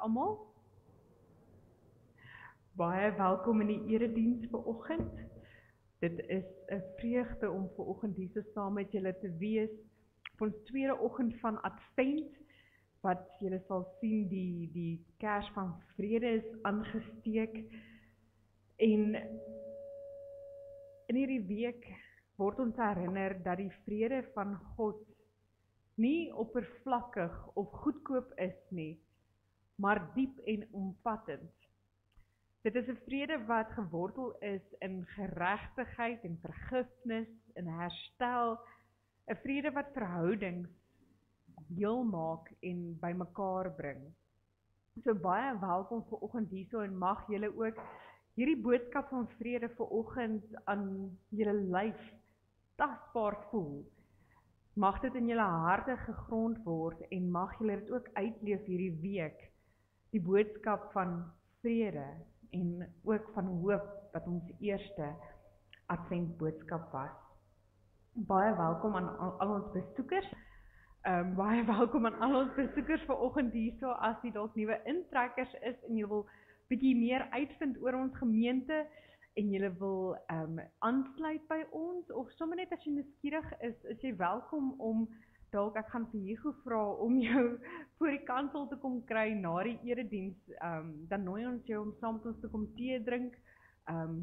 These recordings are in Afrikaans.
almal. Baie welkom in die erediens vanoggend. Dit is 'n vreugde om vanoggend hier so saam met julle te wees op ons tweede oggend van Advent, wat julle sal sien die kers van vrede is aangesteek. En in hierdie week word ons herinner dat die vrede van God nie oppervlakkig of goedkoop is nie, maar diep en omvattend. Dit is 'n vrede wat gewortel is in geregtigheid en vergifnis en herstel, 'n vrede wat verhoudings heel maak en bymekaar bring. So baie welkom vanoggend hierso en mag julle ook hierdie boodskap van vrede vanoggend aan julle lyf tasbaar voel. Mag dit in julle harte gegrond word en mag julle dit ook uitleef hierdie week, die boodskap van vrede en ook van hoop wat ons eerste Advent boodskap was. Baie welkom aan al ons besoekers. Baie welkom aan al ons besoekers vanoggend hierso, as jy dalk nuwe intrekkers is en jy wil bietjie meer uitvind oor ons gemeente en jy wil aansluit by ons, of sommer net as jy nuuskierig is jy welkom om dalk, ek gaan vir Hugo vra om jou voor die kansel te kom kry na die erediens, dan nooi ons jou om saam met ons te kom tee drink.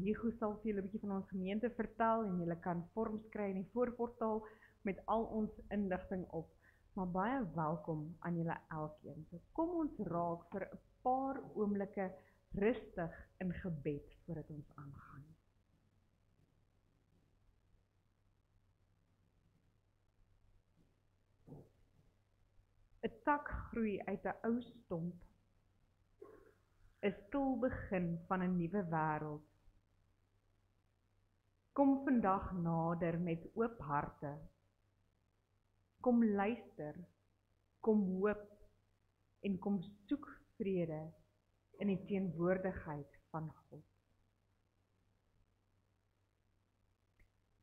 Hugo sal vir julle 'n bietjie van ons gemeente vertel en julle kan vorms kry in die voorportaal met al ons inligting op. Maar baie welkom aan julle elkeen. So kom ons raak vir 'n paar oomblikke rustig in gebed voordat ons aangaan. Een tak groei uit 'n ou stomp, 'n stil begin van 'n nuwe wêreld. Kom vandag nader met oop harte. Kom luister, kom hoop en kom soek vrede in die teenwoordigheid van God.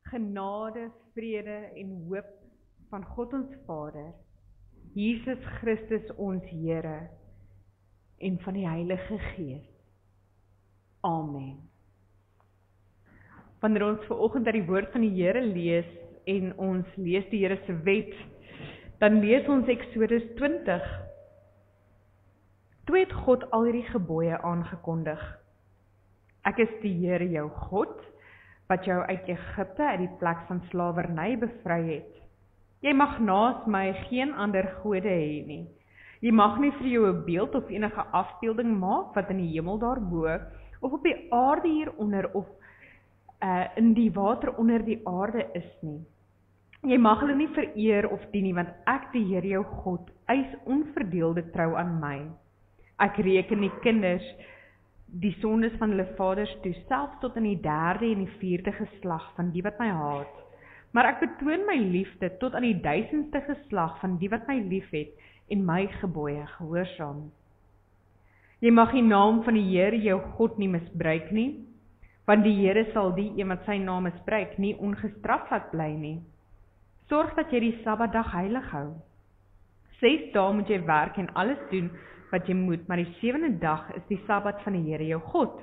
Genade, vrede en hoop van God ons Vader, Jesus Christus ons Here en van die Heilige Gees. Amen. Wanneer ons vanoggend uit die woord van die Here lees en ons lees die Here se wet, dan lees ons Eksodus 20. Toe het God al hierdie gebooie aangekondig. Ek is die Here jou God, wat jou uit Egipte uit die plek van slawerny bevry het. Jy mag naas my geen ander gode hê nie. Jy mag nie vir jou 'n beeld of enige afbeelding maak wat in die hemel daarbo, of op die aarde hieronder, of in die water onder die aarde is nie. Jy mag hulle nie vereer of dien nie, want ek, die Here jou God, eis onverdeelde trou aan my. Ek reken die kinders, die sondes van hulle vaders toe, selfs tot in die 3de en die 4de geslag van die wat my haat. Maar ek betoon my liefde tot aan die 1000ste geslag van die wat my liefhet en my gebooie gehoorsaam. Jy mag die naam van die Here jou God nie misbruik nie, want die Here sal die een wat sy naam misbruik nie ongestraf laat bly nie. Sorg dat jy die Sabbatdag heilig hou. 6 dae moet jy werk en alles doen wat jy moet, maar die 7de dag is die Sabbat van die Here jou God.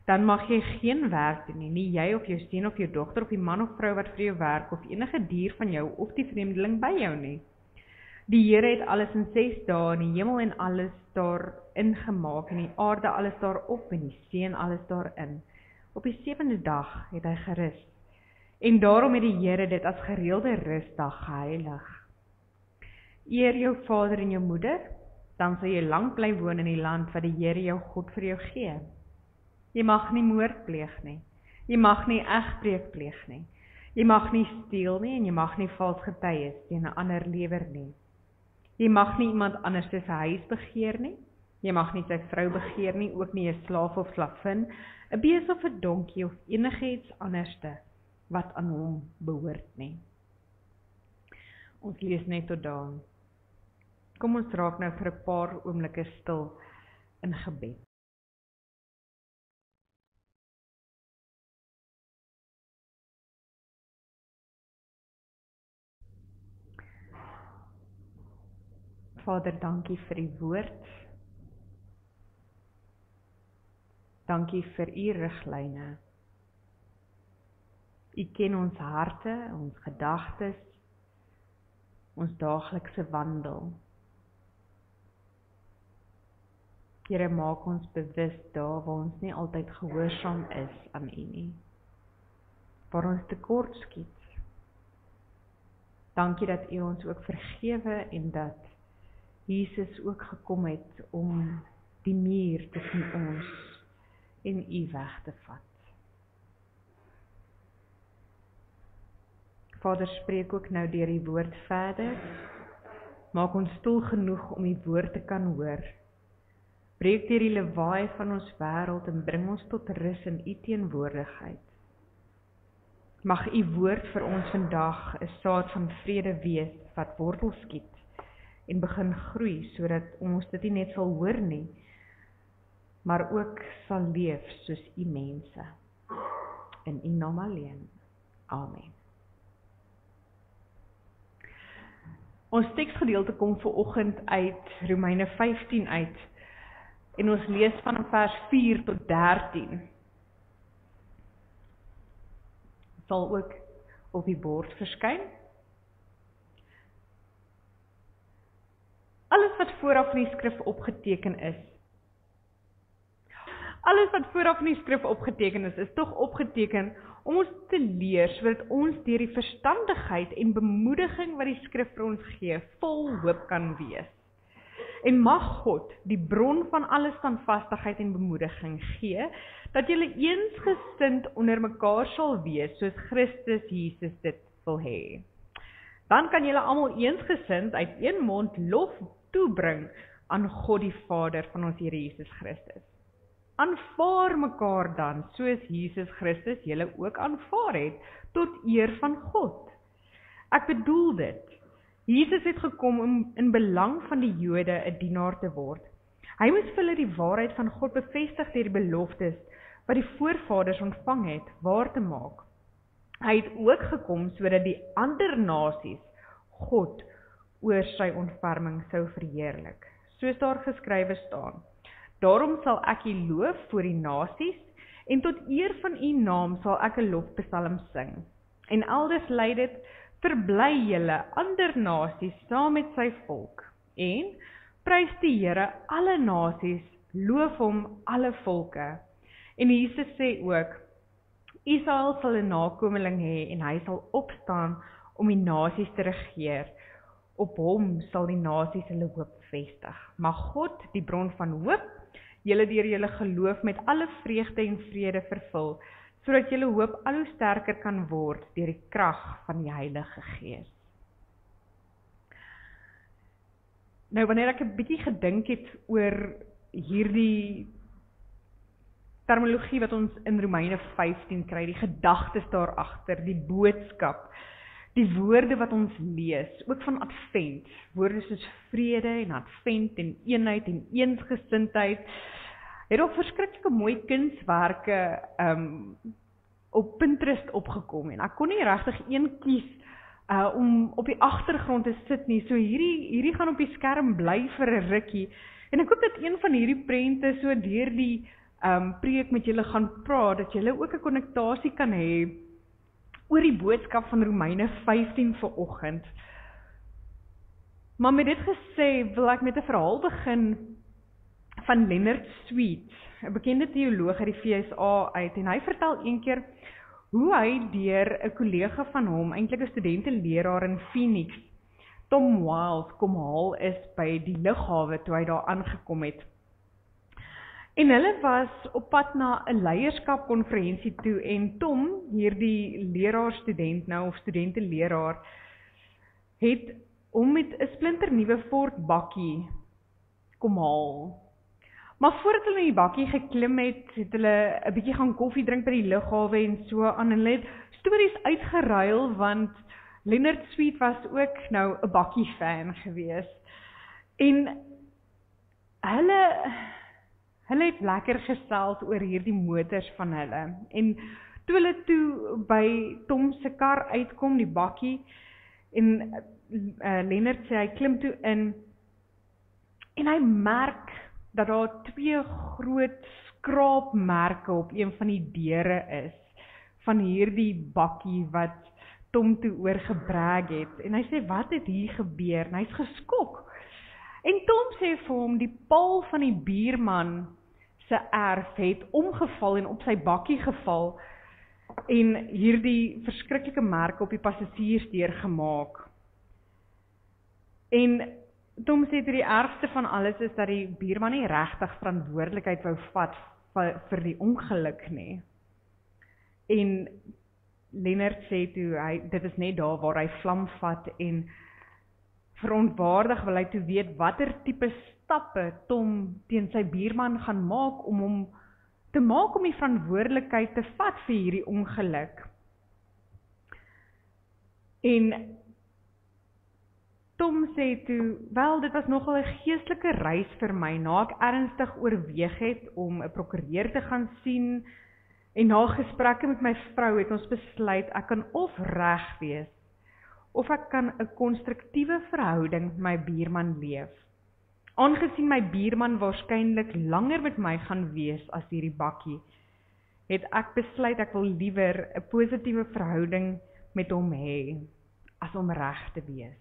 Dan mag jy geen werk doen nie jy of jou seun of jou dogter of die man of vrou wat vir jou werk of enige dier van jou of die vreemdeling by jou nie. Die Here het alles in 6 dae, in die hemel en alles daarin gemaak, en die aarde alles daarop, en die see en alles daarin. Op die 7de dag het hy gerus. En daarom het die Here dit as gereelde rusdag geheilig. Eer jou vader en jou moeder, dan sal jy lank bly woon in die land wat die Here jou God vir jou gee. Jy mag nie moord pleeg nie. Jy mag nie egbreek pleeg nie. Jy mag nie steel nie en jy mag nie vals getuies teen 'n ander lewer nie. Jy mag nie iemand anders se huis begeer nie. Jy mag nie sy vrou begeer nie, ook nie 'n slaaf of slavin, 'n bees of 'n donkie of enigiets anderste wat aan hom behoort nie. Ons lees net tot daar. Kom ons raak nou vir 'n paar oomblikke stil in gebed. Vader, dankie vir die woord. Dankie vir u riglyne. U ken ons harte, ons gedagtes, ons daaglikse wandel. Here, maak ons bewus daar waar ons nie altyd gehoorsaam is aan u nie, waar ons tekort skiet. Dankie dat u ons ook vergewe en dat Jesus ook gekom het om die muur tussen ons en u weg te vat. Vader, spreek ook nou deur die woord verder. Maak ons stil genoeg om die woord te kan hoor. Breek deur die lawaai van ons wêreld en bring ons tot rus in u teenwoordigheid. Mag u woord vir ons vandag 'n saad van vrede wees wat wortel skiet en begin groei, sodat ons dit nie net sal hoor nie, maar ook sal leef soos u mense. In u naam alleen. Amen. Ons teksgedeelte kom vanoggend uit Romeine 15 uit, en ons lees van vers 4 tot 13. Sal ook op die bord verskyn. Alles wat vooraf in die skrif opgeteken is, is tog opgeteken om ons te leer, sodat ons deur die verstandigheid en bemoediging wat die skrif vir ons gee, vol hoop kan wees. En mag God, die bron van alle standvastigheid en bemoediging gee, dat julle eensgesind onder mekaar sal wees, soos Christus Jesus dit wil hê. Dan kan julle almal eensgesind uit een mond lof toebring aan God die Vader van ons Here Jesus Christus. Aanvaar mekaar dan, soos Jesus Christus julle ook aanvaar het, tot eer van God. Ek bedoel dit. Jesus het gekom om in belang van die Jode 'n dienaar te word. Hy moes vir hulle die waarheid van God bevestig deur die beloftes wat die voorvaders ontvang het, waar te maak. Hy het ook gekom sodat die ander nasies God oor sy ontferming sou verheerlik. Soos daar geskrywe staan: Daarom sal ek u loof voor die nasies, en tot eer van u naam sal ek 'n lofpsalm sing. En elders lei dit: Verbly julle ander nasies saam met sy volk, en prys die Here alle nasies, loof hom alle volke. En Jesus sê ook: Israel sal 'n nakomeling hê, en hy sal opstaan om die nasies te regeer. Op hom sal die nasies hulle hoop vestig. Mag God, die bron van hoop, julle deur julle geloof met alle vreugde en vrede vervul, sodat julle hoop al hoe sterker kan word deur die krag van die Heilige Gees. Nou, wanneer ek 'n bietjie gedink het oor hierdie terminologie wat ons in Romeine 15 kry, die gedagtes daar agter, die boodskap, die woorde wat ons lees, ook van advent, woorde soos vrede en advent en eenheid en eensgesindheid, het ook verskriklike mooi kunswerke op Pinterest opgekom, en ek kon nie regtig een kies om op die agtergrond te sit nie, so hierdie gaan op die skerm bly vir 'n rukkie, en ek hoop dat een van hierdie prente so deur die preek met julle gaan praat, dat julle ook 'n konnektasie kan hê oor die boodskap van Romeine 15 vanoggend. Maar met dit gesê, wil ek met 'n verhaal begin van Leonard Sweet, 'n bekende teoloog uit die VSA uit, en hy vertel eendag hoe hy deur 'n kollega van hom, eintlik 'n studenteleraar in Phoenix, Tom Wiles, kom haal is by die lughawe toe hy daar aangekom het. En hulle was op pad na 'n leierskapkonferensie toe, en Tom, hierdie leraar-student nou, of studenteleraar, het hom met 'n splinternuwe Ford bakkie kom haal. Maar voordat hulle in die bakkie geklim het, het hulle 'n bietjie gaan koffie drink by die lughawe en so aan, en hulle het stories uitgeruil, want Leonard Sweet was ook nou 'n bakkie fan gewees. En hulle het lekker gesels oor hierdie motors van hulle, en toe hulle by Tom se kar uitkom, die bakkie, en Leonard sê hy klim toe in, en hy merk dat daar 2 groot skraapmerke op een van die deure is, van hierdie bakkie wat Tom toe oorgebrag het. En hy sê, wat het hier gebeur? En hy is geskok. En Tom sê vir hom, die paal van die buurman se erf het omgeval en op sy bakkie geval en hierdie verskriklike merke op die passasiersdeur gemaak. En Tom sê toe die ergste van alles is dat die buurman nie regtig verantwoordelikheid wou vat vir die ongeluk nie. En Lennard sê toe, dit is net daar waar hy vlam vat en verontwaardig wil hy toe weet watter tipe stappe Tom teen sy buurman gaan maak om hom te maak om die verantwoordelikheid te vat vir hierdie ongeluk. En Tom sê toe, wel, dit was nogal 'n geestelike reis vir my, na ek ernstig oorweeg het om 'n prokureur te gaan sien, en na gesprekke met my vrou het ons besluit, ek kan of reg wees, of ek kan 'n konstruktiewe verhouding met my buurman leef. Aangesien my buurman waarskynlik langer met my gaan wees as hierdie bakkie, het ek besluit ek wil liewer 'n positiewe verhouding met hom hê, as om reg te wees.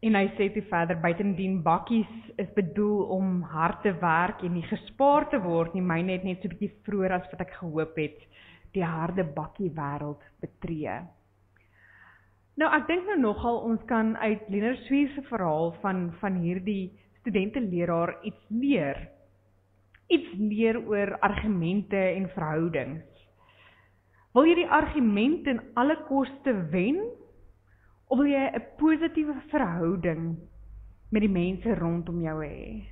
En hy sê toe verder, buitendien bakkies is bedoel om hard te werk en nie gespaar te word nie, myne het net so 'n bietjie vroeër as wat ek gehoop het, die harde bakkie wêreld betree. Nou, ek dink nou nogal, ons kan uit Lennard Sweer se verhaal van hierdie studenteleraar iets leer. Iets leer oor argumente en verhoudings. Wil jy die argument ten alle koste wen? Of wil jy 'n positiewe verhouding met die mense rondom jou hê?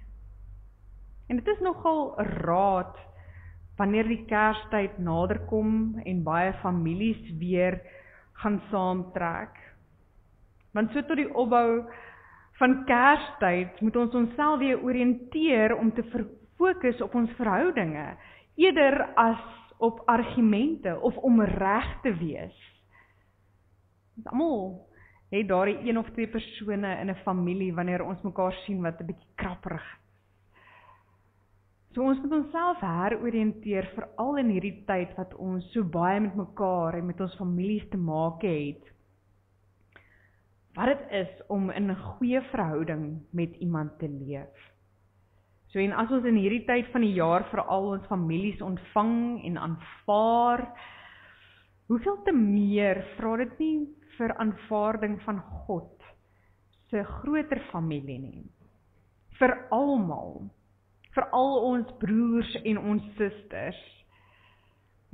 En dit is nogal 'n raad wanneer die Kerstyd naderkom en baie families weer gaan saamtrek. Want so tot die opbou van Kerstyd moet ons onsself weer oriënteer om te fokus op ons verhoudinge, eerder as op argumente of om reg te wees. Almal het daar die een of twee persone in 'n familie wanneer ons mekaar sien wat 'n bietjie krapperig is. So ons moet onsself heroriënteer, veral in hierdie tyd wat ons so baie met mekaar en met ons families te maak het. Wat dit is om in 'n goeie verhouding met iemand te leef. So en as ons in hierdie tyd van die jaar veral ons families ontvang en aanvaar, hoeveel te meer vra dit nie vir aanvaarding van God se groter familie nie. Vir almal, vir al ons broers en ons susters.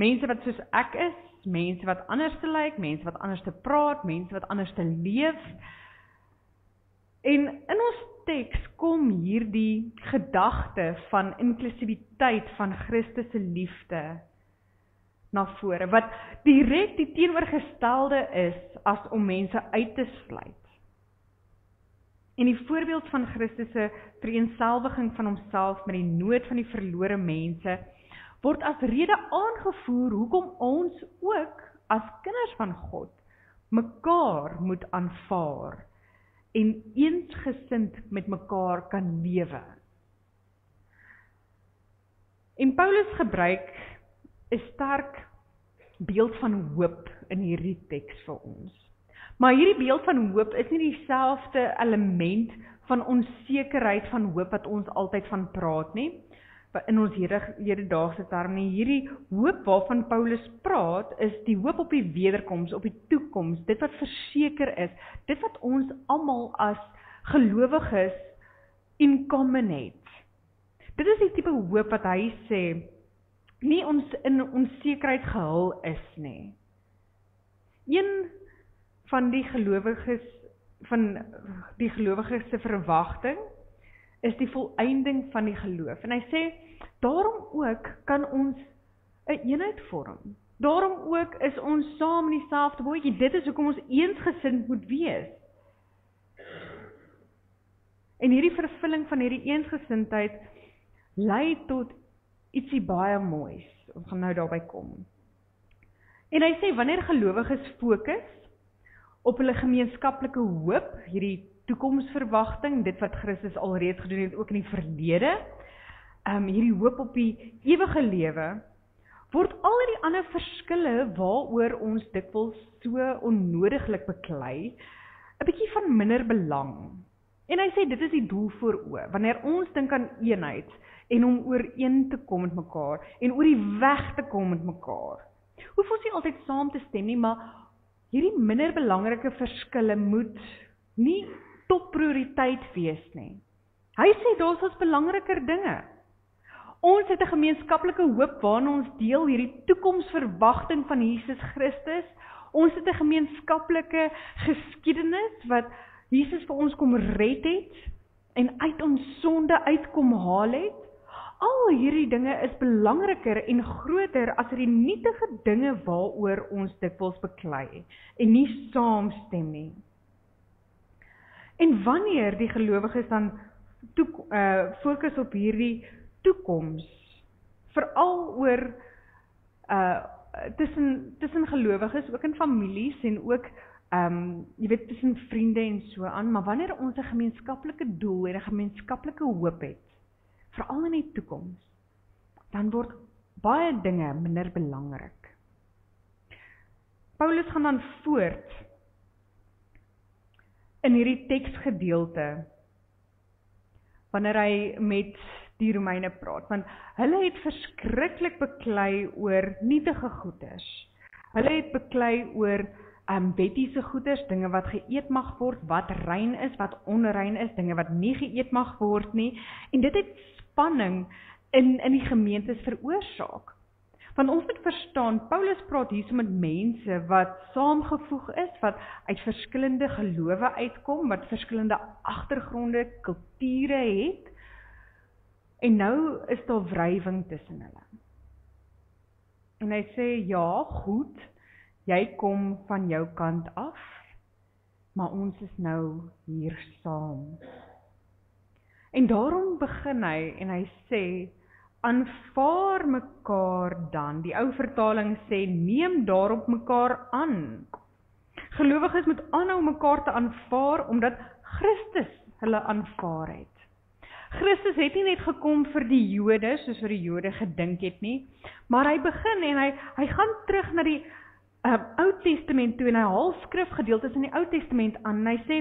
Mense wat soos ek is, mense wat anders te lyk, mense wat anders te praat, mense wat anders te leef. En in ons teks kom hierdie gedagte van inklusiwiteit van Christus se liefde na vore, wat direk die teenoorgestelde is as om mense uit te sluit. En die voorbeeld van Christus se vereenselwiging van homself met die nood van die verlore mense word as rede aangevoer hoekom ons ook as kinders van God mekaar moet aanvaar en eensgesind met mekaar kan lewe. En Paulus gebruik 'n sterk beeld van hoop in hierdie teks vir ons. Maar hierdie beeld van hoop is nie dieselfde element van onsekerheid van hoop wat ons altyd van praat nie, in ons hedendaagse term nie. Hierdie hoop waarvan Paulus praat, is die hoop op die wederkoms, op die toekoms, dit wat verseker is, dit wat ons almal as gelowiges in common het. Dit is die tipe hoop wat hy sê, nie ons in onsekerheid gehul is nie. Een van die gelowiges se verwagting is die volëinding van die geloof. En hy sê, daarom ook kan ons 'n eenheid vorm. Daarom ook is ons saam in dieselfde bootjie. Dit is hoekom ons eensgesind moet wees. En hierdie vervulling van hierdie eensgesindheid lei tot ietsie baie moois. Ons gaan nou daarby kom. En hy sê, wanneer gelowiges fokus op hulle gemeenskaplike hoop, hierdie toekomsverwagting, dit wat Christus alreeds gedoen het, ook in die verlede, hierdie hoop op die ewige lewe, word al die ander verskille waaroor ons dikwels so onnodiglik beklei, 'n bietjie van minder belang. En hy sê dit is die doel voor oë, wanneer ons dink aan eenheid en om ooreen te kom met mekaar en oor die weg te kom met mekaar. Hoef ons nie altyd saam te stem nie, maar hierdie minder belangrike verskille moet nie topprioriteit wees nie. Hy sê daar's ons belangriker dinge. Ons het 'n gemeenskaplike hoop waarna ons deel, hierdie toekomsverwagting van Jesus Christus. Ons het 'n gemeenskaplike geskiedenis wat Jesus vir ons kom red het en uit ons sonde uitkom haal het. Al hierdie dinge is belangriker en groter as die nietige dinge waaroor ons dikwels beklei en nie saamstem nie. En wanneer die gelowiges dan fokus op hierdie toekoms, veral oor tussen gelowiges, ook in families en ook jy weet tussen vriende en so aan, maar wanneer ons 'n gemeenskaplike doel en 'n gemeenskaplike hoop het, veral in die toekoms, dan word baie dinge minder belangrik. Paulus gaan dan voort in hierdie teksgedeelte wanneer hy met die Romeine praat, want hulle het verskriklik beklei oor nietige goeders. Hulle het beklei oor wettiese goeders, dinge wat geëet mag word, wat rein is, wat onrein is, dinge wat nie geëet mag word nie, en dit het spanning in die gemeentes veroorsaak. Want ons moet verstaan, Paulus praat hier met mense wat saamgevoeg is, wat uit verskillende gelowe uitkom, wat verskillende agtergronde, kulture het, en nou is daar wrywing tussen hulle. En hy sê, ja, goed, jy kom van jou kant af, maar ons is nou hier saam. En daarom begin hy, en hy sê, aanvaar mekaar dan. Die ou vertaling sê, neem daarop mekaar aan. Gelowiges moet aanhou mekaar te aanvaar, omdat Christus hulle aanvaar het. Christus het nie net gekom vir die Jode, soos vir die Jode gedink het nie, maar hy begin en hy gaan terug na die Ou Testament toe en hy haal skrifgedeeltes in die Ou Testament aan en hy sê,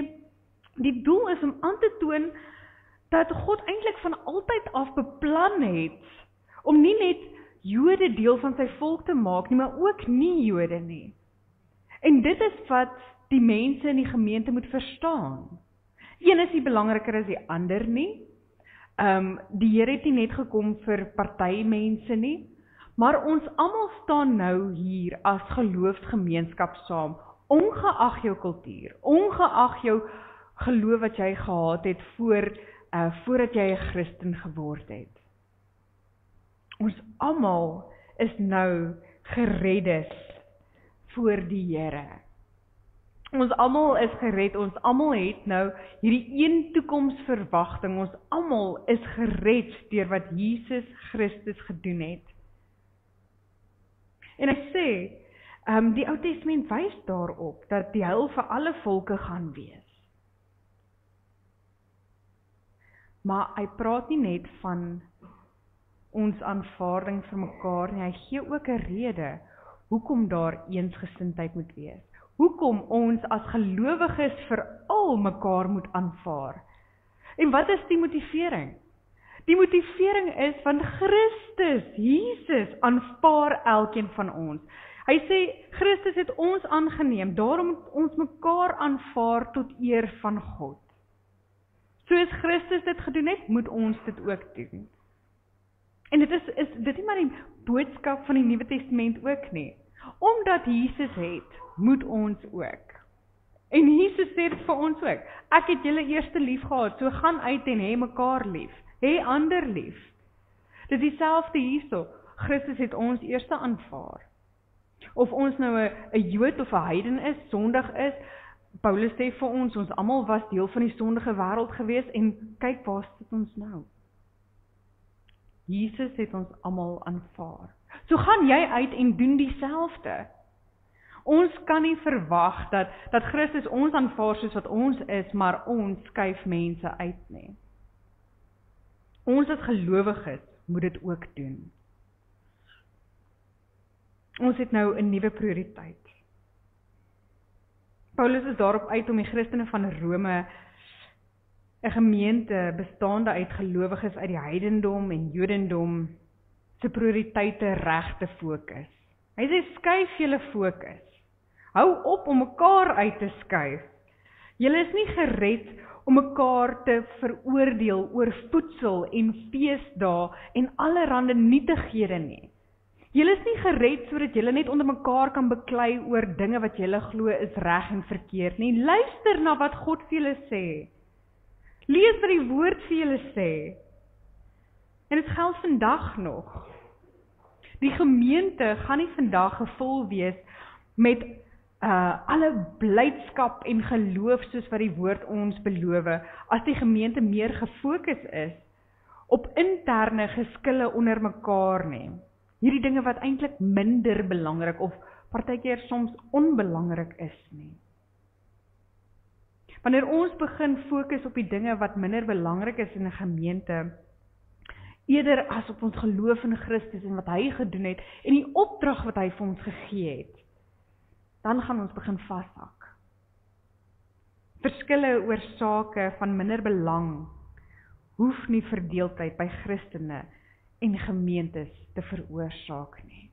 die doel is om aan te toon dat God eintlik van altyd af beplan het om nie net Jode deel van sy volk te maak nie, maar ook nie Jode nie. En dit is wat die mense in die gemeente moet verstaan. Een is nie belangriker as die ander nie. Die Here het nie net gekom vir partymense nie, maar ons almal staan nou hier as geloofsgemeenskap saam, ongeag jou kultuur, ongeag jou geloof wat jy gehad het voordat jy 'n Christen geword het. Ons almal is nou gereddes voor die Here. Ons almal is gered, ons almal het nou hierdie een toekomsverwagting, ons almal is gered deur wat Jesus Christus gedoen het. En hy sê, die Ou Testament wys daarop, dat die heil vir alle volke gaan wees. Maar hy praat nie net van ons aanvaarding vir mekaar nie, hy gee ook 'n rede, hoekom daar eensgesindheid moet wees. Hoekom ons as gelowiges veral mekaar moet aanvaar. En wat is die motivering? Die motivering is van Christus, Jesus, aanvaar elkeen van ons. Hy sê, Christus het ons aangeneem, daarom moet ons mekaar aanvaar tot eer van God. Soos Christus dit gedoen het, moet ons dit ook doen. En dit is dit nie maar die boodskap van die Nuwe Testament ook nie. Omdat Jesus het, moet ons ook. En Jesus sê dit vir ons ook. Ek het julle eerste lief gehad, so gaan uit en hê mekaar lief. Hê ander lief. Dit is dieselfde hierso. Christus het ons eerste aanvaar. Of ons nou 'n Jood of 'n heiden is, sondig is, Paulus sê vir ons almal was deel van die sondige wêreld gewees en kyk waar sit ons nou. Jesus het ons almal aanvaar. So gaan jy uit en doen dieselfde. Ons kan nie verwag dat Christus ons aanvaar soos wat ons is, maar ons skuif mense uit nie. Ons as gelowiges moet dit ook doen. Ons het nou 'n nuwe prioriteit. Paulus is daarop uit om die Christene van Rome, 'n gemeente bestaande uit gelowiges uit die heidendom en Jodendom, se prioriteite reg te fokus. Hy sê, skuif julle fokus. Hou op om mekaar uit te skuif. Julle is nie gered om mekaar te veroordeel oor voedsel en feesdae en allerhande nietighede nie. Julle is nie gered sodat julle net onder mekaar kan beklei oor dinge wat julle glo is reg en verkeerd nie. Luister na wat God vir julle sê. Lees wat die woord vir julle sê. En dit geld vandag nog. Die gemeente gaan nie vandag gevul wees met alle blydskap en geloof soos wat die woord ons beloof, as die gemeente meer gefokus is op interne geskille onder mekaar nie. Hierdie dinge wat eintlik minder belangrik of partykeer soms onbelangrik is nie. Wanneer ons begin fokus op die dinge wat minder belangrik is in 'n gemeente, eerder as op ons geloof in Christus en wat hy gedoen het en die opdrag wat hy vir ons gegee het, dan gaan ons begin vashak. Verskille oor sake van minder belang hoef nie verdeeldheid by Christene en gemeentes te veroorsaak nie.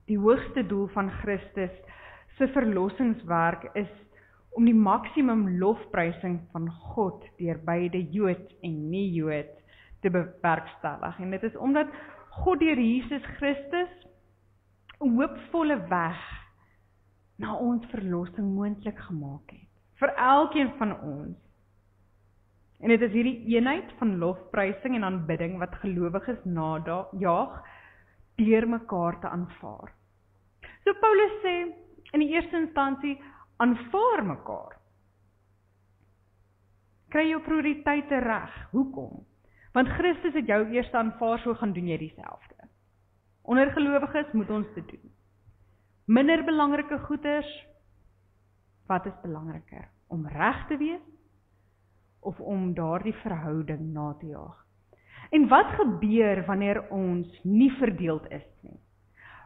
Die hoogste doel van Christus se verlossingswerk is om die maksimum lofprysing van God deur beide Jood en nie-Jood te bewerkstellig. En dit is omdat God deur Jesus Christus 'n hoopvolle weg na ons verlossing moontlik gemaak het, vir elkeen van ons. En dit is hierdie eenheid van lofprysing en aanbidding wat gelowiges najaag deur mekaar te aanvaar. So Paulus sê, in die eerste instansie, aanvaar mekaar. Kry jou prioriteite reg. Hoekom? Want Christus het jou eerst aanvaar, so gaan doen jy dieselfde. Onder gelowiges moet ons dit doen. Minder belangrike goeders, wat is belangriker? Om reg te wees, of om daardie verhouding na te jaag? En wat gebeur wanneer ons nie verdeeld is nie?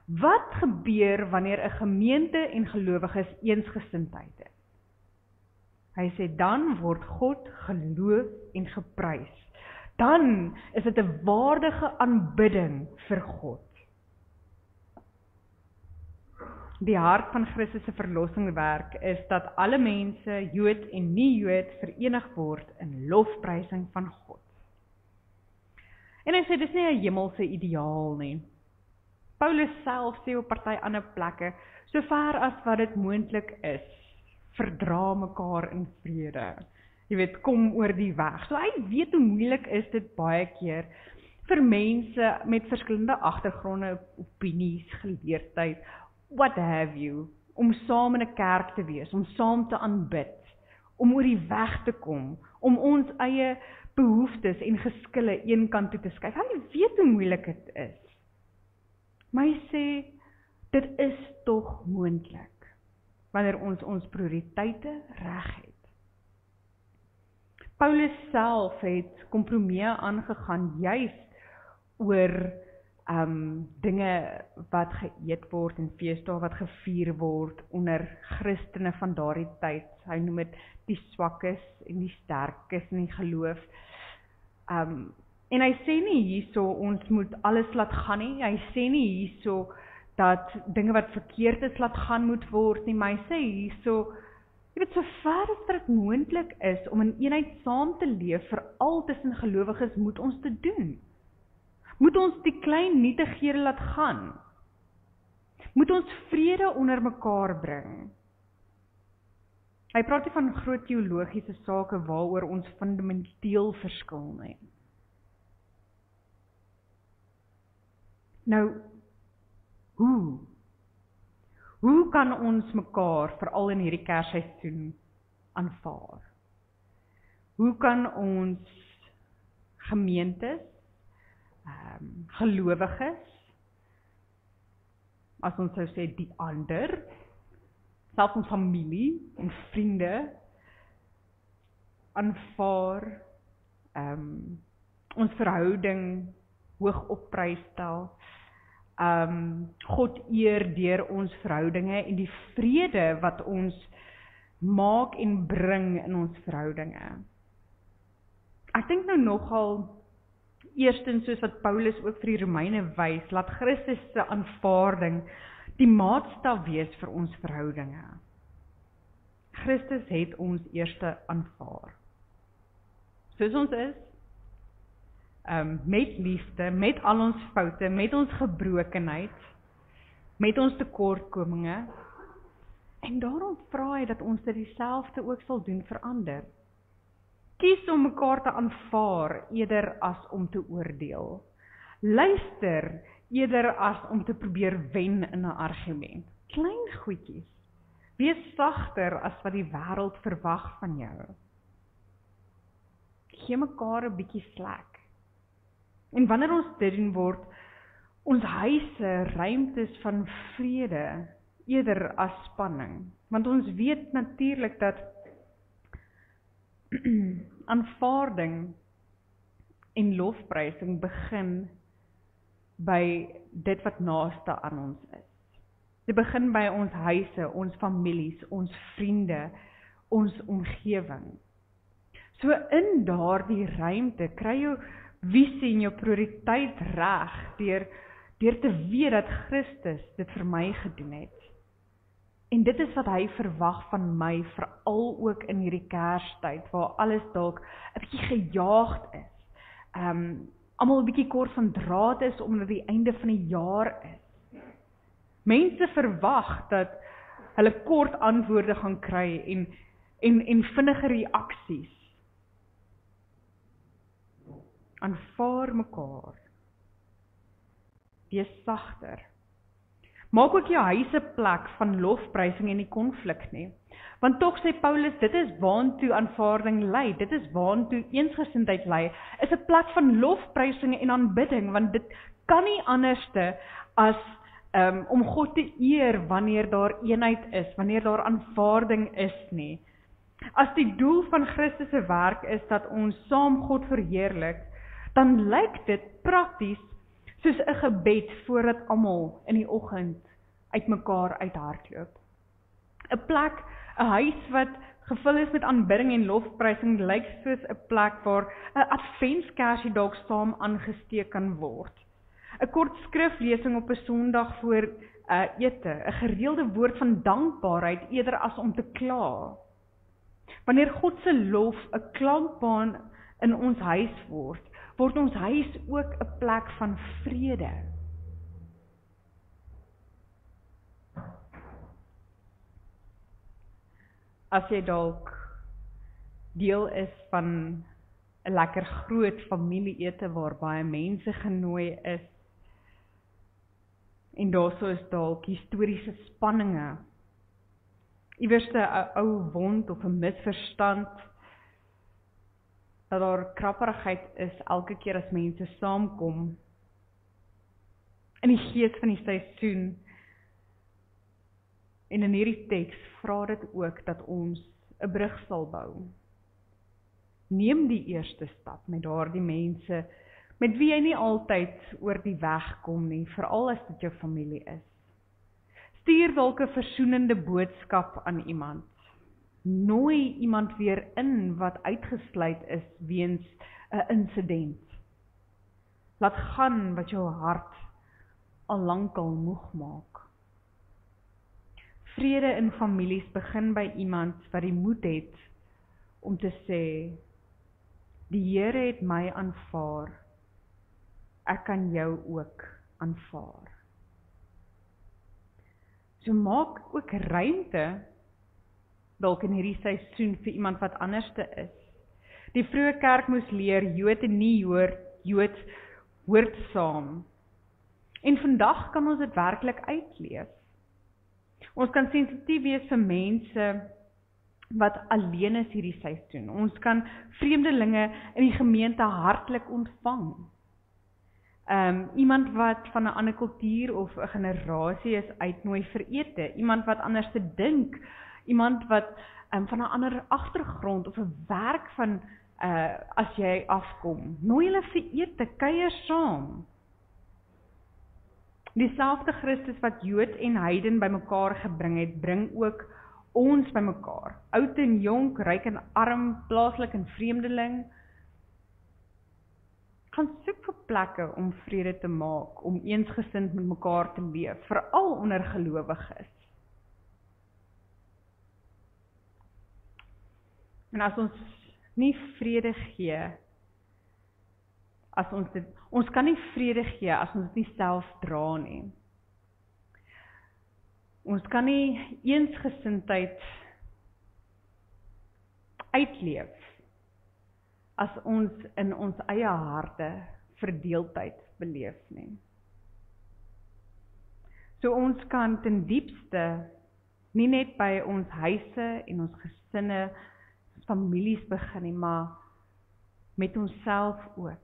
Wat gebeur wanneer 'n gemeente en gelowiges eensgesindheid is? Hy sê, dan word God geloof en geprys. Dan is dit 'n waardige aanbidding vir God. Die hart van Christus se verlossingswerk is dat alle mense, Jood en nie-Jood, verenig word in lofprysing van God. En hy sê, dis nie 'n hemelse ideaal nie. Paulus self sê op party ander plekke, so ver as wat dit moontlik is, verdra mekaar in vrede. Jy weet, kom oor die weg. So hy weet hoe moeilik is dit baie keer vir mense met verskillende agtergronde, opinies, geleerdheid, what have you, om saam in 'n kerk te wees, om saam te aanbid, om oor die weg te kom, om ons eie behoeftes en geskille een kant toe te skuif. Hy weet hoe moeilik dit is. Maar hy sê, dit is tog moontlik, wanneer ons ons prioriteite reg het. Paulus self het kompromieë aangegaan, juis oor dinge wat geëet word en feesdae wat gevier word onder Christene van daardie tyd. Hy noem dit die swakkes en die sterkes in die geloof. En hy sê nie hierso ons moet alles laat gaan nie. Hy sê nie hierso dat dinge wat verkeerd is laat gaan moet word nie, maar hy sê hierso, jy weet, so ver as dit moontlik is om in eenheid saam te leef, veral tussen gelowiges, moet ons dit doen. Moet ons die klein nietighede laat gaan. Moet ons vrede onder mekaar bring. Hy praat nie van groot teologiese sake waaroor ons fundamenteel verskil nie. Nou, hoe kan ons mekaar, veral in hierdie Kersseisoen, aanvaar? Hoe kan ons gemeentes, gelowiges, as ons sou sê die ander, selfs ons familie en vriende, aanvaar, ons verhouding hoog op prys stel. God eer deur ons verhoudinge en die vrede wat ons maak en bring in ons verhoudinge. Ek dink nou nogal, eerstens soos wat Paulus ook vir die Romeine wys, laat Christus se aanvaarding die maatstaf wees vir ons verhoudinge. Christus het ons eerste aanvaar. Soos ons is, met liefde, met al ons foute, met ons gebrokenheid, met ons tekortkominge, en daarom vra hy dat ons dit dieselfde ook sal doen vir ander. Kies om mekaar te aanvaar eerder as om te oordeel. Luister eerder as om te probeer wen in 'n argument. Klein goedjies. Wees sagter as wat die wêreld verwag van jou. Gee mekaar 'n bietjie slack. En wanneer ons dit doen, word ons huise ruimtes van vrede eerder as spanning. Want ons weet natuurlik dat aanvaarding en lofprysing begin by dit wat naaste aan ons is. Dit begin by ons huise, ons families, ons vriende, ons omgewing. So in daardie ruimte kry jou visie en jou prioriteit reg deur te weet dat Christus dit vir my gedoen het. En dit is wat hy verwag van my, veral ook in hierdie Kerstyd, waar alles dalk 'n bietjie gejaagd is. Almal 'n bietjie kort van draad is, omdat die einde van die jaar is. Mense verwag dat hulle kort antwoorde gaan kry en vinnige reaksies. Aanvaar mekaar. Wees sagter. Maak ook jou huis 'n plek van lofprysing en nie konflik nie. Want tog sê Paulus, dit is waantoe aanvaarding lei, dit is waantoe eensgesindheid lei, is 'n plek van lofprysing en aanbidding, want dit kan nie anderste as om God te eer wanneer daar eenheid is, wanneer daar aanvaarding is nie. As die doel van Christus se werk is dat ons saam God verheerlik, dan lyk dit prakties soos 'n gebed voordat almal in die oggend uitmekaar uithardloop. 'n plek, 'n huis wat gevul is met aanbidding en lofprysing lyk soos 'n plek waar 'n adventskersie dalk saam aangesteek kan word. 'n Kort skriflesing op 'n Sondag voor ete, 'n gereelde woord van dankbaarheid eerder as om te kla. Wanneer God se lof 'n klankbaan in ons huis word ons huis ook 'n plek van vrede. As jy dalk deel is van 'n lekker groot familieete waar baie mense genooi is, en daarso is dalk historiese spanninge, iewers 'n ou wond of 'n misverstand, dat daar krapperigheid is elke keer as mense saamkom, in die gees van die seisoen, en in hierdie teks vra dit ook dat ons 'n brug sal bou. Neem die eerste stap met daardie mense, met wie jy nie altyd oor die weg kom nie, veral as dit jou familie is. Stuur dalk 'n versoenende boodskap aan iemand. Nooi iemand weer in wat uitgesluit is weens 'n insident. Laat gaan wat jou hart al lankal moeg maak. Vrede in families begin by iemand wat die moed het om te sê, die Here het my aanvaar, ek kan jou ook aanvaar. So maak ook ruimte dalk in hierdie seisoen vir iemand wat anderste is. Die vroeë kerk moes leer, Jood en nie Jood hoort saam. En vandag kan ons dit werklik uitleef. Ons kan sensitief wees vir mense wat alleen is hierdie seisoen. Ons kan vreemdelinge in die gemeente hartlik ontvang. Iemand wat van 'n ander kultuur of 'n generasie is uitnooi vir ete. Iemand wat anders te dink. Iemand wat van 'n ander agtergrond of 'n werk van as jy afkom. Nooi hulle vir ete, kuier saam. Dieselfde Christus wat Jood en heiden bymekaar gebring het, bring ook ons bymekaar. Oud en jonk, ryk en arm, plaaslik en vreemdeling. Gaan soek vir plekke om vrede te maak, om eensgesind met mekaar te leef, veral onder gelowiges. En as ons nie vrede gee, ons kan nie vrede gee as ons dit nie self dra nie. Ons kan nie eensgesindheid uitleef as ons in ons eie harte verdeeldheid beleef nie. So ons kan ten diepste nie net by ons huise en ons gesinne, ons families begin nie, maar met onsself ook.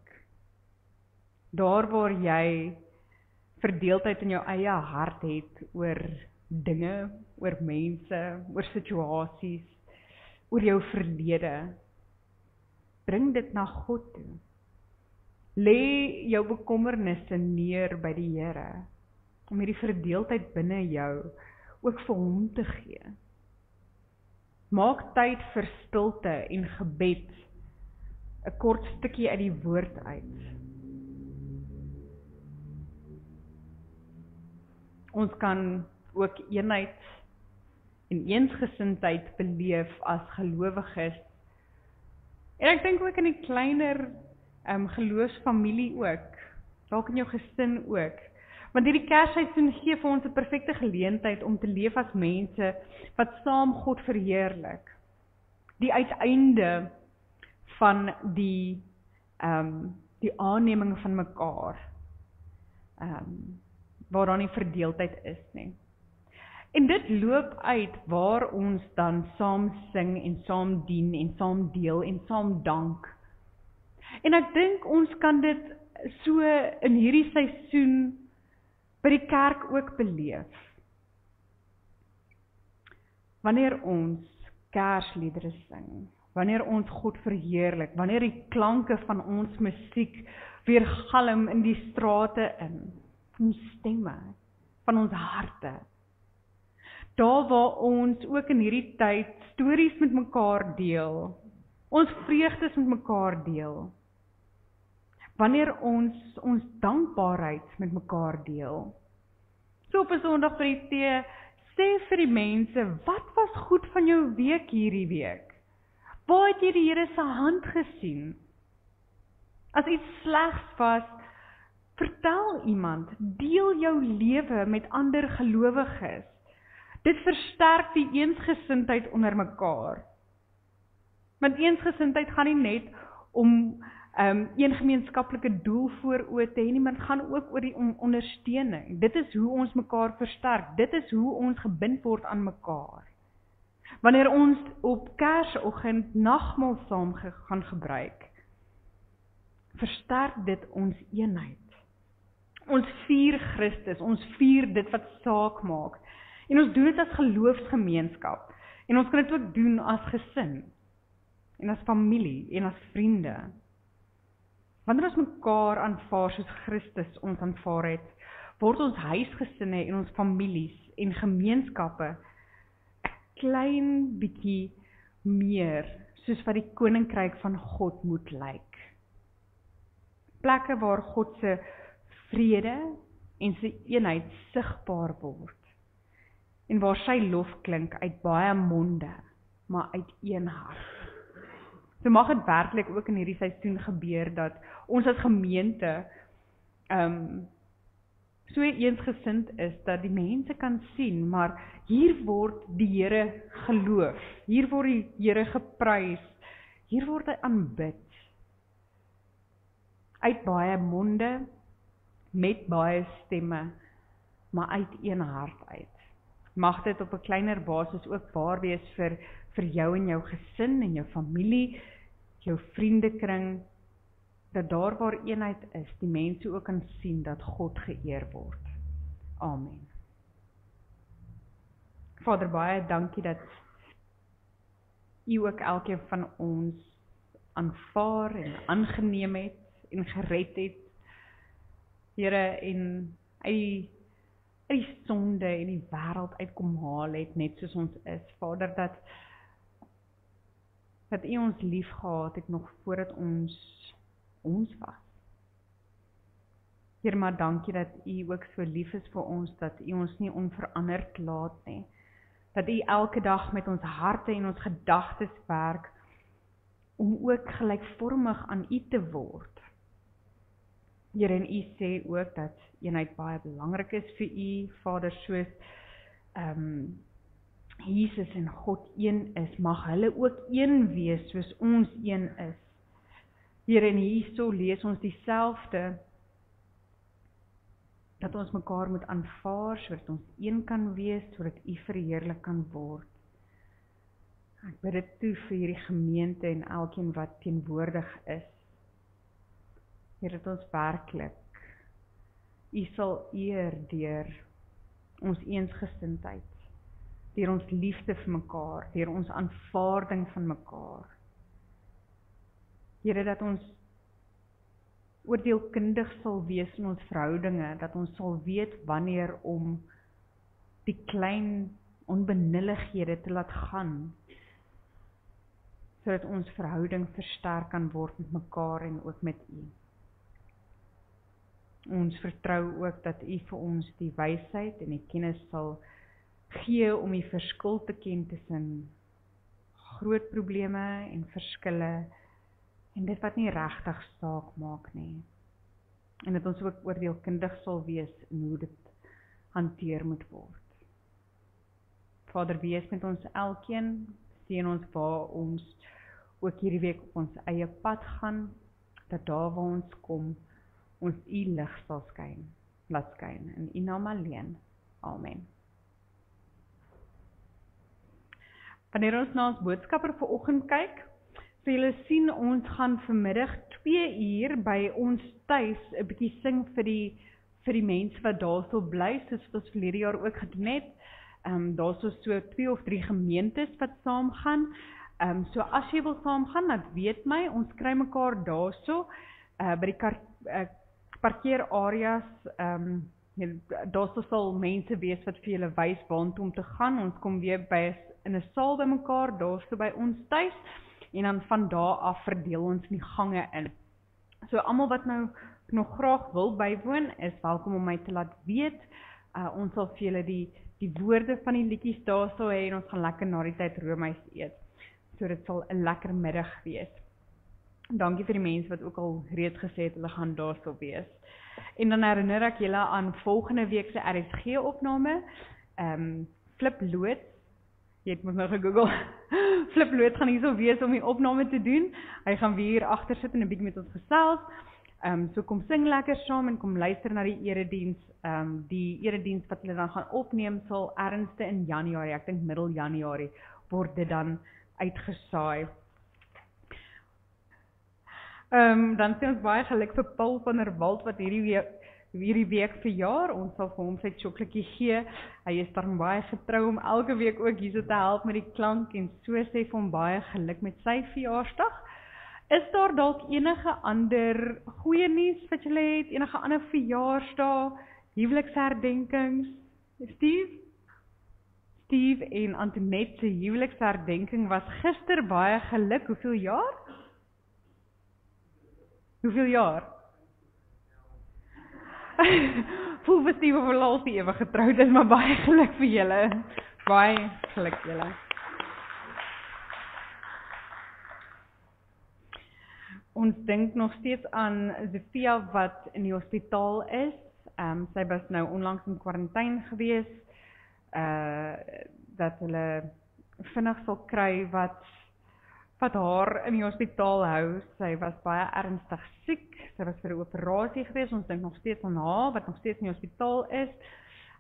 Daar waar jy verdeeldheid in jou eie hart het oor dinge, oor mense, oor situasies, oor jou verlede, bring dit na God toe. Lê jou bekommernisse neer by die Here, om hierdie verdeeldheid binne jou ook vir hom te gee. Maak tyd vir stilte en gebed, 'n kort stukkie uit die woord uit. Ons kan ook eenheid en eensgesindheid beleef as gelowiges. En ek dink ook in die kleiner geloofsfamilie ook, dalk in jou gesin ook. Want hierdie Kersseisoen gee vir ons 'n perfekte geleentheid om te leef as mense wat saam God verheerlik. Die uiteinde van die aanneming van mekaar, waar daar nie verdeeldheid is nie. En dit loop uit waar ons dan saam sing en saam dien en saam deel en saam dank. En ek dink ons kan dit so in hierdie seisoen by die kerk ook beleef. Wanneer ons Kersliedere sing, wanneer ons God verheerlik, wanneer die klanke van ons musiek weer galm in die strate in, ons stemme, van ons harte. Daar waar ons ook in hierdie tyd stories met mekaar deel, ons vreugdes met mekaar deel, wanneer ons dankbaarheid met mekaar deel. So op 'n Sondag by die tee, sê vir die mense, wat was goed van jou week hierdie week? Waar het jy die Here se hand gesien? As iets slegs was, vertel iemand, deel jou lewe met ander gelowiges. Dit versterk die eensgesindheid onder mekaar. Want eensgesindheid gaan nie net om een gemeenskaplike doel voor oë te hê nie, maar dit gaan ook oor die ondersteuning. Dit is hoe ons mekaar versterk. Dit is hoe ons gebind word aan mekaar. Wanneer ons op Kersoggend nagmaal saam gaan gebruik, versterk dit ons eenheid. Ons vier Christus, ons vier dit wat saak maak. En ons doen dit as geloofsgemeenskap. En ons kan dit ook doen as gesin, en as familie, en as vriende. Wanneer ons mekaar aanvaar soos Christus ons aanvaar het, word ons huisgesinne en ons families en gemeenskappe 'n klein bietjie meer soos wat die koninkryk van God moet lyk. Plekke waar God se vrede en sy eenheid sigbaar word. En waar sy lof klink uit baie monde, maar uit een hart. So mag dit werklik ook in hierdie seisoen gebeur dat ons as gemeente so eensgesind is dat die mense kan sien, maar hier word die Here geloof, hier word die Here geprys, hier word hy aanbid. Uit baie monde, met baie stemme, maar uit een hart uit. Mag dit op 'n kleiner basis ook waar wees vir jou en jou gesin en jou familie, jou vriendekring, dat daar waar eenheid is, die mense ook kan sien dat God geëer word. Amen. Vader, baie dankie dat U ook elkeen van ons aanvaar en aangeneem het en gered het. Here, en uit die sonde en die wêreld uitkom haal het, net soos ons is. Vader, dat U ons lief gehad het nog voordat ons was. Here, maar dankie dat U ook so lief is vir ons, dat U ons nie onveranderd laat nie. Dat U elke dag met ons harte en ons gedagtes werk, om ook gelykvormig aan U te word. Here, en U sê ook dat eenheid baie belangrik is vir U, Vader, soos Jesus en God een is, mag hulle ook een wees, soos ons een is. Here, en hierso lees ons dieselfde, dat ons mekaar moet aanvaar, sodat ons een kan wees, sodat U verheerlik kan word. Ek bid dit toe vir hierdie gemeente en elkeen wat teenwoordig is. Here, dat ons werklik U sal eer deur ons eensgesindheid, deur ons liefde vir mekaar, deur ons aanvaarding van mekaar. Here, dat ons oordeelkundig sal wees in ons verhoudinge, dat ons sal weet wanneer om die klein onbenullighede te laat gaan, sodat ons verhouding versterk kan word met mekaar en ook met U. Ons vertrou ook dat U vir ons die wysheid en die kennis sal gee om die verskil te ken tussen groot probleme en verskille en dit wat nie regtig saak maak nie. En dat ons ook oordeelkundig sal wees in hoe dit hanteer moet word. Vader, wees met ons elkeen, seën ons waar ons ook hierdie week op ons eie pad gaan, dat daar waar ons kom, ons U lig sal laat skyn. In U naam alleen. Amen. Wanneer ons na ons boodskapper vanoggend kyk, sal julle sien ons gaan vanmiddag 2 uur by ons tuis 'n bietjie sing vir die mense wat daarso bly, soos wat ons verlede jaar ook gedoen het. Daarso so 2 of 3 gemeentes wat saam gaan. So as jy wil saamgaan, dan weet my, ons kry mekaar daarso by die parkeerareas. Daarso sal mense wees wat vir julle wys waartoe om te gaan. Ons kom weer in 'n saal by mekaar, daarso by ons tuis, en dan van daar af verdeel ons in die gange in. So almal wat nou nog graag wil bywoon, is welkom om my te laat weet. Ons sal vir julle die woorde van die liedjies daarso hê en ons gaan lekker na die tyd roomys eet. So dit sal 'n lekker middag wees. Dankie vir die mense wat ook al reeds gesê het hulle gaan daarso wees. En dan herinner ek julle aan volgende week se RSG-opname. Flip Loods, jy het mos nou gegoogel. Flip Loods gaan hierso wees om die opname te doen. Hy gaan weer hier agter sit en 'n bietjie met ons gesels. So kom sing lekker saam en kom luister na die erediens. Die erediens wat hulle dan gaan opneem sal ernstig in Januarie, ek dink middel Januarie, word dit dan uitgesaai. Dan sê ons baie geluk vir Paul van der Walt wat hierdie week verjaar. Ons sal vir hom sy chocolaatjie gee. Hy is dan baie getrou om elke week ook hierso te help met die klank en so sê vir hom baie geluk met sy verjaarsdag. Is daar dalk enige ander goeie nuus wat julle het? Enige ander verjaarsdae, huweliksherdenkings? Steve en Antoinette se huweliksherdenking was gister, baie geluk. Hoeveel jaar? Hoeveel jaar? Voel vir Steve of hulle al die ewig getroud is, maar baie geluk vir julle. Baie geluk julle. Ons dink nog steeds aan Sofia wat in die hospitaal is. Sy was nou onlangs in kwarantyne gewees. Dat hulle vinnig sal kry wat haar in die hospitaal hou. Sy was baie ernstig siek. Sy was vir 'n operasie gewees. Ons dink nog steeds aan haar wat nog steeds in die hospitaal is.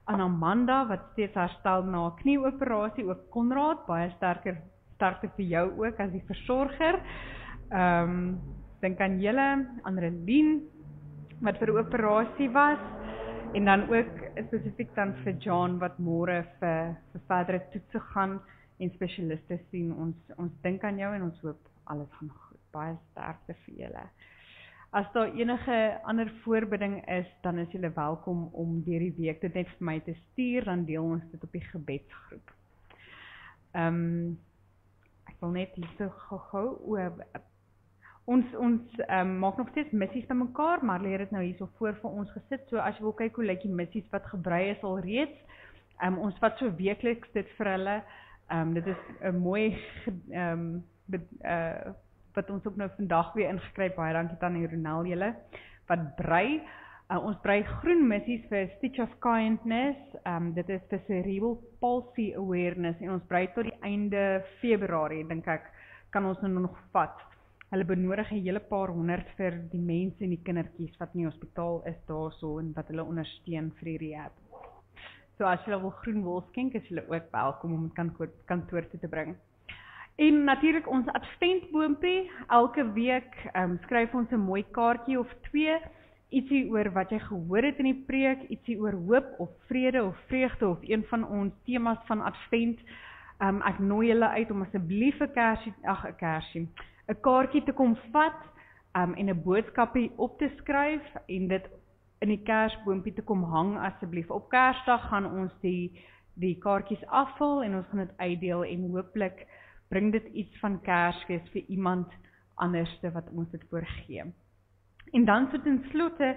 Aan Amanda wat steeds herstel na 'n knieoperasie. Ook Konrad, baie sterkte vir jou ook as die versorger. Dink aan julle, aan Relien wat vir 'n operasie was. En dan ook spesifiek dan vir John wat môre vir verdere toetse gaan en spesialiste sien. Ons dink aan jou en ons hoop alles gaan goed. baie sterkte vir julle. As daar enige ander voorbidding is, dan is julle welkom om deur die week dit net vir my te stuur, dan deel ons dit op die gebedsgroep. Ek wil net hier so gou ons maak nog steeds missies by mekaar, maar leer het nou hier so voor vir ons gesit, so as jy wil kyk hoe lyk die missies wat gebrei is alreeds, ons vat so weekliks dit vir hulle, dit is 'n mooi wat ons ook nou vandag weer ingekry, baie dankie aan Ronel julle, wat brei. Ons brei groen missies vir Stitch of Kindness, dit is vir Cerebral Palsy Awareness, en ons brei tot die einde Februarie, dink ek, kan ons nou nog vat. Hulle benodig 'n hele paar honderd vir die mense en die kindertjies wat in die hospitaal is daarso, en wat hulle ondersteun vir die rehab. So as julle wil groen wol skenk, is julle ook welkom om dit kantoor toe te bring. En natuurlik ons adventboompie, elke week skryf ons 'n mooi kaartjie of 2, ietsie oor wat jy gehoor het in die preek, ietsie oor hoop of vrede of vreugde of een van ons temas van advent. Ek nooi julle uit om asseblief 'n kaartjie te kom vat en 'n boodskapie op te skryf en dit in die kersboompie te kom hang asseblief. Op Kersdag gaan ons die kaartjies afvul en ons gaan dit uitdeel en hooplik bring dit iets van Kersfees vir iemand anderste wat ons dit voorgee. En dan so ten slotte,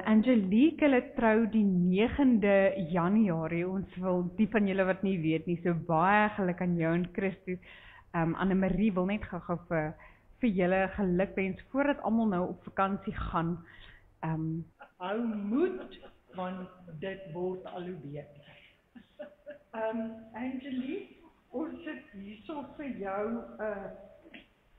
Angelique, hulle trou die 9de Januarie, ons wil die van julle wat nie weet nie, so baie geluk aan jou en Christus. Annemarie wil net gou vir julle geluk wens, voordat almal nou op vakansie gaan. Hou moed, want dit word al hoe beter. Angelique, ons sit hierso vir jou,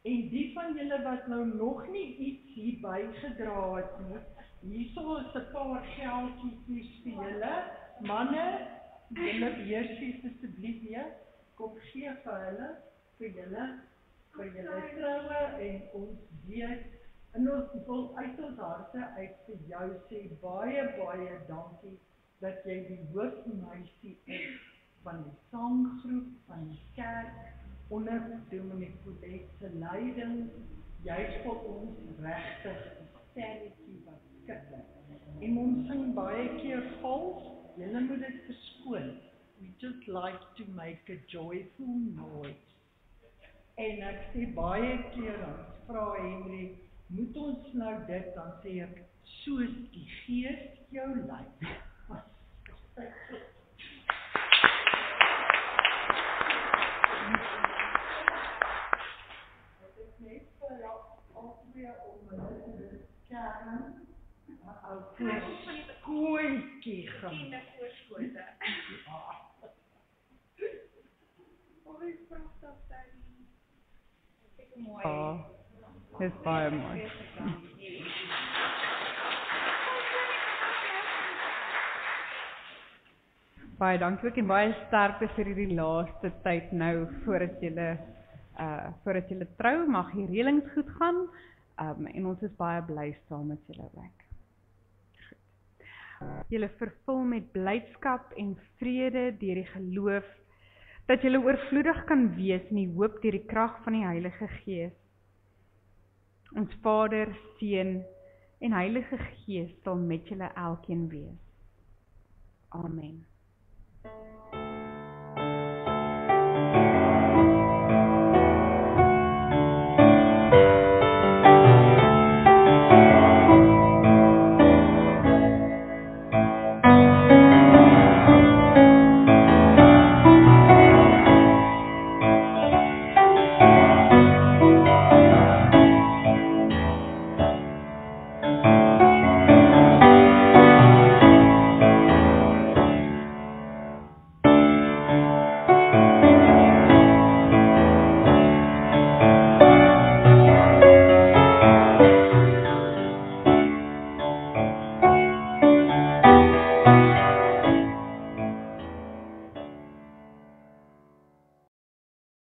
en die van julle wat nou nog nie iets hier bygedra het nie, hierso is 'n paar geldjies vir julle. Manne, julle beursies asseblief weer, kom gee vir hulle, vir julle troue, en ons weet, en ons wil uit ons harte uit vir jou sê, baie dankie, dat jy die hoofmeisie is van die sanggroep, van die kerk, onder Dominee Poulet se leiding, jy's vir ons regtig 'n sterretjie wat skitter. En ons sing baie keer vals, julle moet dit verskoon. We just like to make a joyful noise. En ek sê baie keer, ons vra Henry, moet ons nou dit, dan sê ek, soos die Gees jou lei. Kooitjie gaan. Dis baie mooi. Baie dankie ook en baie sterkte vir hierdie laaste tyd nou voordat julle trou, mag die reëlings goed gaan en ons is baie bly saam met julle ook. Julle vervul met blydskap en vrede deur die geloof, dat julle oorvloedig kan wees in die hoop deur die krag van die Heilige Gees. Ons Vader, Seun en Heilige Gees sal met julle elkeen wees. Amen.